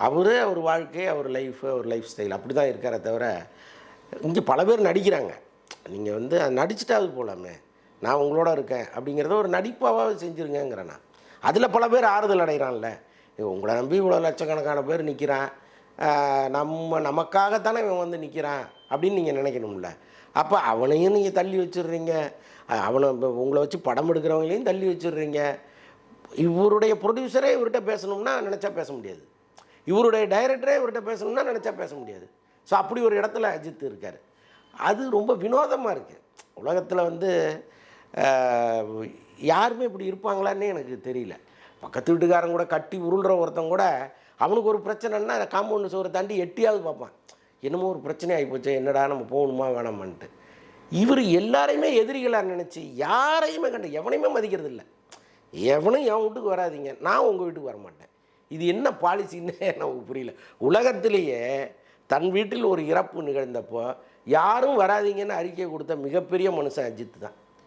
அவரே அவர் வாழ்க்கை, அவர் லைஃபு, அவர் life style அப்படி தான் இருக்காரே தவிர, இங்கே பல பேர் நடிக்கிறாங்க. நீங்கள் வந்து நடிச்சுட்டாவது போகலாமே, நான் உங்களோட இருக்கேன் அப்படிங்கிறத ஒரு நடிப்பாவது செஞ்சுருங்கங்கிறேன் நான். அதில் பல பேர் ஆறுதல் அடைகிறான்ல. உங்களை நம்பி இவ்வளோ லட்சக்கணக்கான பேர் நிற்கிறான், நமக்காகத்தானே இவன் வந்து நிற்கிறான் அப்படின்னு நீங்கள் நினைக்கணும்ல. அப்போ அவனையும் நீங்கள் தள்ளி வச்சிடுறீங்க, அவனை உங்களை வச்சு படம் எடுக்கிறவங்களையும் தள்ளி வச்சிடுறீங்க. இவருடைய ப்ரொடியூசரே இவர்கிட்ட பேசணும்னா நினச்சா பேச முடியாது, இவருடைய டைரக்டரே இவர்கிட்ட பேசணும்னா நினச்சா பேச முடியாது. ஸோ அப்படி ஒரு இடத்துல அஜித் இருக்கார். அது ரொம்ப வினோதமாக இருக்குது. உலகத்தில் வந்து யாருமே இப்படி இருப்பாங்களான்னே எனக்கு தெரியல. பக்கத்து வீட்டுக்காரன் கூட கட்டி உருள்ற ஒருத்தன் கூட அவனுக்கு ஒரு பிரச்சனைன்னா காம்பவுண்டு சோரை தாண்டி எட்டியாவது பார்ப்பான். என்னமோ ஒரு பிரச்சனை ஆகிப்போச்சு, என்னடா நம்ம போகணுமா வேணாமான்ட்டு. இவர் எல்லாரையுமே எதிரிகளாக நினச்சி யாரையுமே எவனையுமே மதிக்கிறது இல்லை. எவனும் என் வீட்டுக்கு வராதிங்க, நான் உங்கள் வீட்டுக்கு வரமாட்டேன். இது என்ன பாலிசின்னு நமக்கு புரியல. உலகத்திலேயே தன் வீட்டில் ஒரு இறப்பு நிகழ்ந்தப்போ யாரும் வராதிங்கன்னு அறிக்கை கொடுத்த மிகப்பெரிய மனுஷன் அஜித் தான்.